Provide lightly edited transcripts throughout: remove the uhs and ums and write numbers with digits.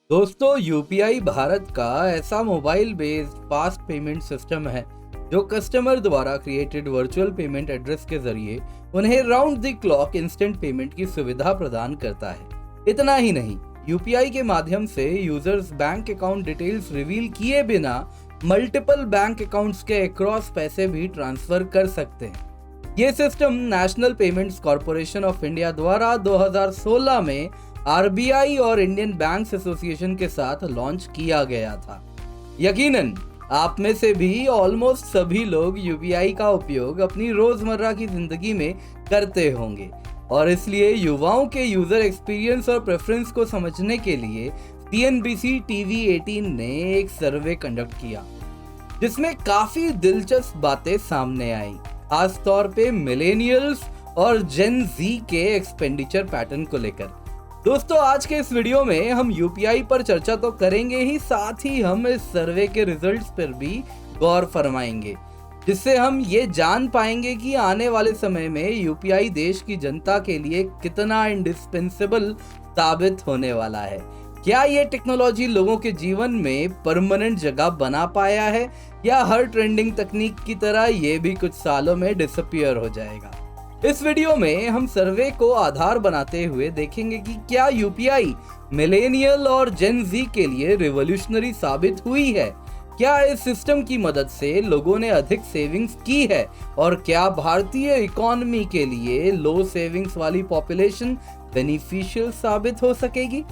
दोस्तों, यूपीआई भारत का ऐसा mobile based fast payment system है जो कस्टमर द्वारा क्रिएटेड वर्चुअल पेमेंट एड्रेस के जरिए उन्हें round the clock instant payment की सुविधा प्रदान करता है। इतना ही नहीं, यूपीआई के माध्यम से users bank account details reveal किए बिना मल्टीपल बैंक अकाउंट्स के अक्रॉस पैसे भी ट्रांसफर कर सकते हैं। ये system national payments corporation of India द्वारा 2016 में आरबीआई और इंडियन बैंक्स एसोसिएशन के साथ लॉन्च किया गया था। यकीनन आप में से भी ऑलमोस्ट सभी लोग यूपीआई का उपयोग अपनी रोजमर्रा की जिंदगी में करते होंगे और इसलिए युवाओं के यूजर एक्सपीरियंस और प्रेफरेंस को समझने के लिए सीएनबीसी टीवी 18 ने एक सर्वे कंडक्ट किया जिसमें काफी दिलचस्प बातें सामने आई, खास तौर पे मिलेनियल्स और जेन जी के एक्सपेंडिचर पैटर्न को लेकर। दोस्तों, आज के इस वीडियो में हम यूपीआई पर चर्चा तो करेंगे ही, साथ ही हम इस सर्वे के रिजल्ट्स पर भी गौर फरमाएंगे, जिससे हम ये जान पाएंगे कि आने वाले समय में यूपीआई देश की जनता के लिए कितना इंडिस्पेंसेबल साबित होने वाला है। क्या ये टेक्नोलॉजी लोगों के जीवन में परमानेंट जगह बना पाया है या हर ट्रेंडिंग तकनीक की तरह ये भी कुछ सालों में डिसअपीयर हो जाएगा। इस वीडियो में हम सर्वे को आधार बनाते हुए देखेंगे कि क्या यूपीआई मिलेनियल और जेन जी के लिए रिवॉल्यूशनरी साबित हुई है, क्या इस सिस्टम की मदद से लोगों ने अधिक सेविंग्स की है और क्या भारतीय इकोनॉमी के लिए लो सेविंग्स वाली पॉपुलेशन बेनिफिशियल साबित हो सकेगी।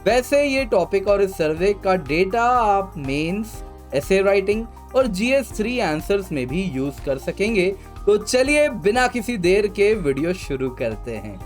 वैसे ये टॉपिक और इस सर्वे का डेटा आप मेंस, एसे राइटिंग और जीएस3 आंसर्स में भी यूज कर सकेंगे। तो चलिए बिना किसी देर के वीडियो शुरू करते हैं।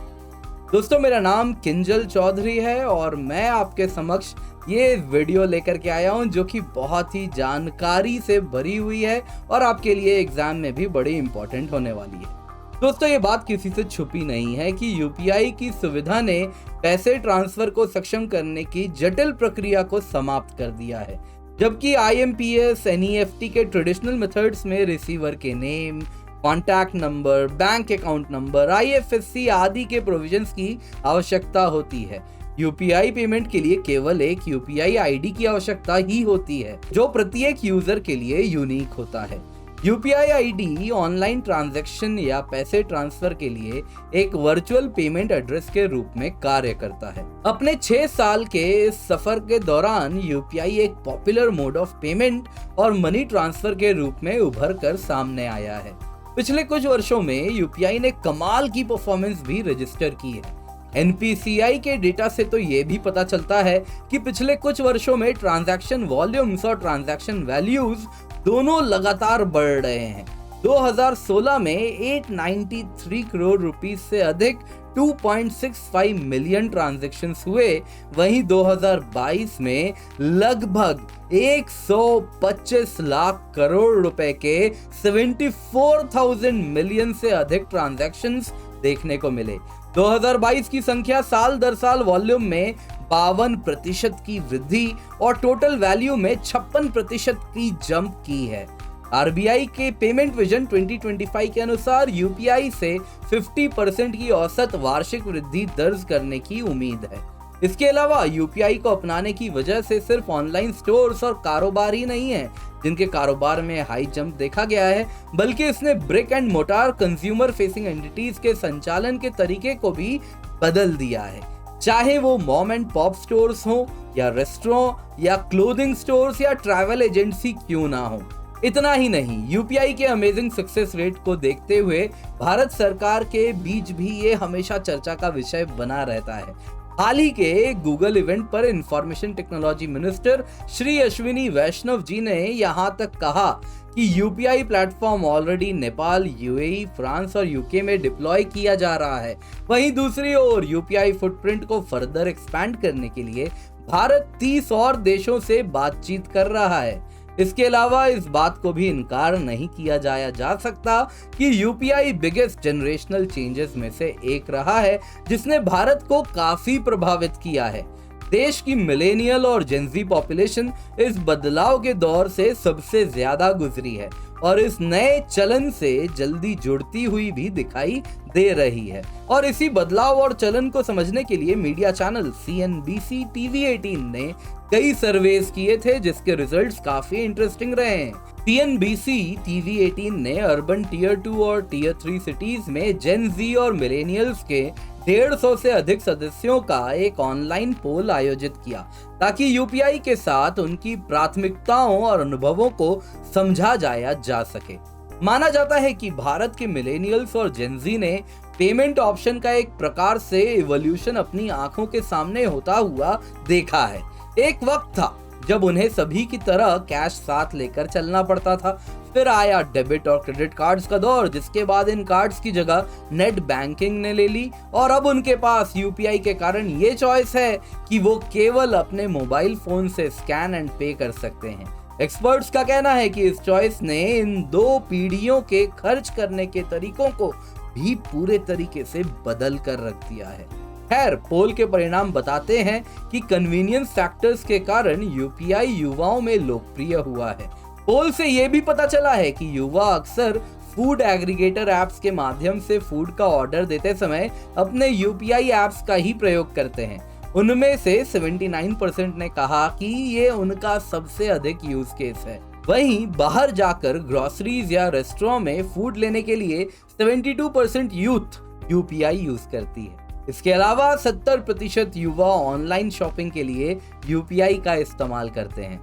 दोस्तों, मेरा नाम किंजल चौधरी है और मैं आपके समक्ष ये वीडियो लेकर के आया हूँ जो कि बहुत ही जानकारी से भरी हुई है और आपके लिए एग्जाम में भी बड़ी इंपॉर्टेंट होने वाली है। दोस्तों, ये बात किसी से छुपी नहीं है कि यूपीआई की सुविधा ने पैसे ट्रांसफर को सक्षम करने की जटिल प्रक्रिया को समाप्त कर दिया है, जबकि आईएमपीएस, एनईएफटी के ट्रेडिशनल मेथड्स में रिसीवर के name, contact number, bank account number, IFSC आदि के प्रोविजंस की आवश्यकता होती है। यूपीआई पेमेंट के लिए केवल एक यूपीआई आईडी की आवश्यकता ही होती है जो प्रत्येक यूजर के लिए यूनिक होता है। यूपीआई आईडी ऑनलाइन ट्रांजैक्शन या पैसे ट्रांसफर के लिए एक वर्चुअल पेमेंट एड्रेस के रूप में कार्य करता है। अपने 6 साल के इस सफर के दौरान यूपीआई एक पॉपुलर मोड ऑफ पेमेंट और मनी ट्रांसफर के रूप में उभर कर सामने आया है। पिछले कुछ वर्षों में यूपीआई ने कमाल की परफॉर्मेंस भी रजिस्टर की है। एनपीसीआई के डेटा से तो ये भी पता चलता है कि पिछले कुछ वर्षों में ट्रांजैक्शन वॉल्यूम्स और ट्रांजैक्शन वैल्यूज दोनों लगातार बढ़ रहे हैं। 2016 में 893 करोड़ रुपीस से अधिक 2.65 मिलियन ट्रांजैक्शंस हुए, वहीं 2022 में लगभग 125 लाख करोड़ रुपए के 74,000 मिलियन से अधिक ट्रांजैक्शंस देखने को मिले। 2022 की संख्या साल दर साल वॉल्यूम में 52% की वृद्धि और टोटल वैल्यू में 56% की जंप की है। आरबीआई के पेमेंट विजन 2025 के अनुसार यूपीआई से 50% की औसत वार्षिक वृद्धि दर्ज करने की उम्मीद है। इसके अलावा यूपीआई को अपनाने की वजह से सिर्फ ऑनलाइन स्टोर्स और कारोबार ही नहीं है जिनके कारोबार में हाई जंप देखा गया है, बल्कि इसने brick and mortar consumer facing entities के संचालन के तरीके को भी बदल दिया है, चाहे वो मॉम एंड पॉप स्टोर्स हो या रेस्टोरेंट या क्लोथिंग स्टोर्स या ट्रैवल एजेंसी क्यों ना हो। इतना ही नहीं, यूपीआई के अमेजिंग सक्सेस रेट को देखते हुए भारत सरकार के बीच भी ये हमेशा चर्चा का विषय बना रहता है। हाल ही के गूगल इवेंट पर information technology minister Shri Ashwini Vaishnaw ji ने यहाँ तक कहा कि UPI platform already Nepal, UAE, France और यूके में डिप्लॉय किया जा रहा है। वहीं दूसरी ओर यूपीआई फुटप्रिंट को फर्दर एक्सपैंड करने के लिए भारत 30 और देशों से बातचीत कर रहा है। इसके अलावा इस बात को भी इनकार नहीं किया जा सकता कि यूपीआई बिगेस्ट जनरेशनल चेंजेस में से एक रहा है जिसने भारत को काफी प्रभावित किया है। देश की मिलेनियल और जेनजी पॉपुलेशन इस बदलाव के दौर से सबसे ज्यादा गुजरी है और इस नए चलन से जल्दी जुड़ती हुई भी दिखाई दे रही है। और इसी बदलाव और चलन को समझने के लिए मीडिया चैनल CNBC TV18 ने कई सर्वेस किए थे, जिसके रिजल्ट्स काफी इंटरेस्टिंग रहे हैं। CNBC TV18 ने अर्बन टीयर 2 और टीयर 3 सिटीज में जेन जी और मिलेनियल्स के 150 से अधिक सदस्यों का एक ऑनलाइन पोल आयोजित किया, ताकि यूपीआई के साथ उनकी प्राथमिकताओं और अनुभवों को समझा जाया जा सके। माना जाता है कि भारत के मिलेनियल्स और जेनजी ने पेमेंट ऑप्शन का एक प्रकार से इवोल्यूशन अपनी आंखों के सामने होता हुआ देखा है। एक वक्त था जब उन्हें सभी की तरह कैश साथ लेकर चलना पड़ता था। फिर आया डेबिट और क्रेडिट कार्ड्स का दौर, जिसके बाद इन कार्ड्स की जगह नेट बैंकिंग ने ले ली, और अब उनके पास यूपीआई के कारण ये चॉइस है कि वो केवल अपने मोबाइल फोन से स्कैन एंड पे कर सकते हैं। एक्सपर्ट्स का कहना है कि इस चॉइस ने इन दो पीढ़ियों के खर्च करने के तरीकों को भी पूरे तरीके से बदल कर रख दिया है। खैर, पोल के परिणाम बताते हैं कि कन्वीनियंस फैक्टर्स के कारण यूपीआई युवाओं में लोकप्रिय हुआ है। पोल से ये भी पता चला है कि युवा अक्सर फूड एग्रीगेटर एप्स के माध्यम से फूड का ऑर्डर देते समय अपने यूपीआई एप्स का ही प्रयोग करते हैं। उनमें से 79% ने कहा कि ये उनका सबसे अधिक यूज केस है। वहीं बाहर जाकर ग्रोसरीज या रेस्टोरेंट में फूड लेने के लिए 72% यूथ यूपीआई यूज करती है। इसके अलावा 70% युवा ऑनलाइन शॉपिंग के लिए यूपीआई का इस्तेमाल करते हैं।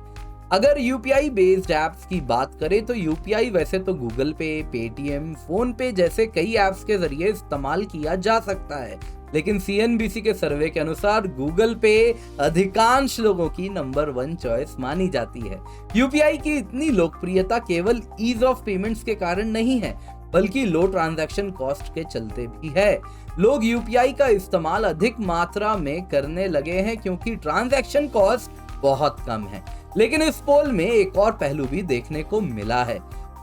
अगर यूपीआई बेस्ड एप्स की बात करें तो यूपीआई वैसे तो गूगल पे, पेटीएम, फोन पे जैसे कई एप्स के जरिए इस्तेमाल किया जा सकता है, लेकिन CNBC के सर्वे के अनुसार गूगल पे अधिकांश लोगों की नंबर 1 चॉइस मानी जाती है। यूपीआई की इतनी लोकप्रियता केवल ईज ऑफ पेमेंट्स के कारण नहीं है, बल्कि लो ट्रांजैक्शन कॉस्ट के चलते भी है। लोग यूपीआई का इस्तेमाल अधिक मात्रा में करने लगे हैं क्योंकि ट्रांजैक्शन कॉस्ट बहुत कम है। लेकिन इस पोल में एक और पहलू भी देखने को मिला है।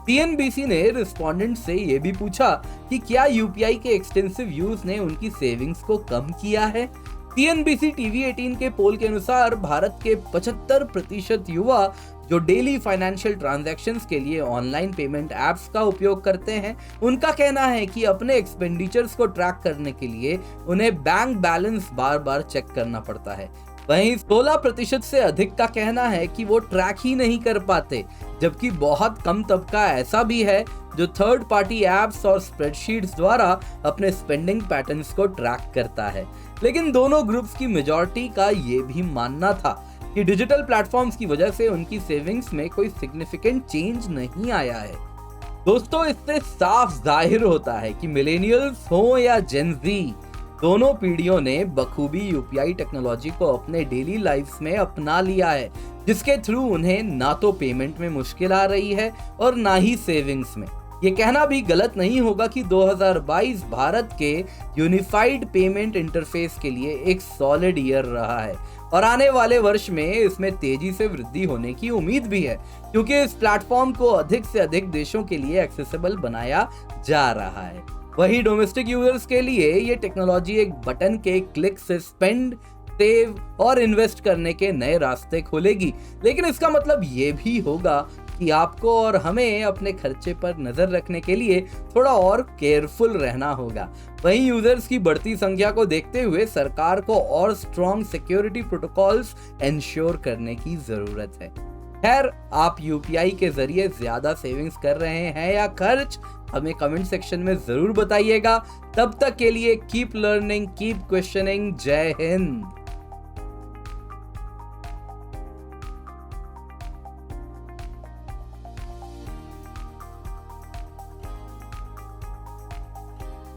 CNBC ने रिस्पोंडेंट से ये भी पूछा कि क्या यूपीआई के एक्सटेंसिव यूज ने उनकी सेविंग्स को कम किया है। CNBC TV18 के पोल के अनुसार भारत के 75% युवा जो डेली फाइनेंशियल ट्रांजैक्शंस के लिए ऑनलाइन पेमेंट एप्स का उपयोग करते हैं, उनका कहना है कि अपने एक्सपेंडिचर्स को ट्रैक करने के लिए उन्हें बैंक बैलेंस बार बार चेक करना पड़ता है। वहीं 16% से अधिक का कहना है कि वो ट्रैक ही नहीं कर पाते, जबकि बहुत कम तबका ऐसा भी है जो थर्ड पार्टी एप्स और स्प्रेडशीट्स द्वारा अपने स्पेंडिंग पैटर्न्स को ट्रैक करता है। लेकिन दोनों ग्रुप्स की मेजॉरिटी का ये भी मानना था कि डिजिटल प्लेटफॉर्म्स की वजह से उनकी सेविंग्स में कोई सिग्निफिकेंट चेंज नहीं आया है। दोस्तों, इससे साफ जाहिर होता है कि मिलेनियल्स हो या जेन जी, दोनों पीढ़ियों ने बखूबी यूपीआई टेक्नोलॉजी को अपने डेली लाइफ्स में अपना लिया है, जिसके थ्रू उन्हें ना तो पेमेंट में मुश्किल आ रही है और ना ही सेविंग्स में। ये कहना भी गलत नहीं होगा कि 2022 भारत के यूनिफाइड पेमेंट इंटरफेस के लिए एक सॉलिड ईयर रहा है, और आने वाले वर्ष में इसमें तेजी से वृद्धि होने की उम्मीद भी है, क्योंकि इस प्लेटफॉर्म को अधिक से अधिक देशों के लिए एक्सेसिबल बनाया जा रहा है। वही डोमेस्टिक यूजर्स के लिए ये टेक्नोलॉजी एक बटन के क्लिक से स्पेंड, सेव और इन्वेस्ट करने के नए रास्ते खोलेगी। लेकिन इसका मतलब ये भी होगा कि आपको और हमें अपने खर्चे पर नजर रखने के लिए थोड़ा और केयरफुल रहना होगा। वहीं यूजर्स की बढ़ती संख्या को देखते हुए सरकार को और स्ट्रॉन्ग सिक्योरिटी प्रोटोकॉल्स एंश्योर करने की जरूरत है। खैर, आप यूपीआई के जरिए ज्यादा सेविंग्स कर रहे हैं या खर्च, हमें कमेंट सेक्शन में जरूर बताइएगा। तब तक के लिए कीप लर्निंग, कीप क्वेश्चनिंग। जय हिंद।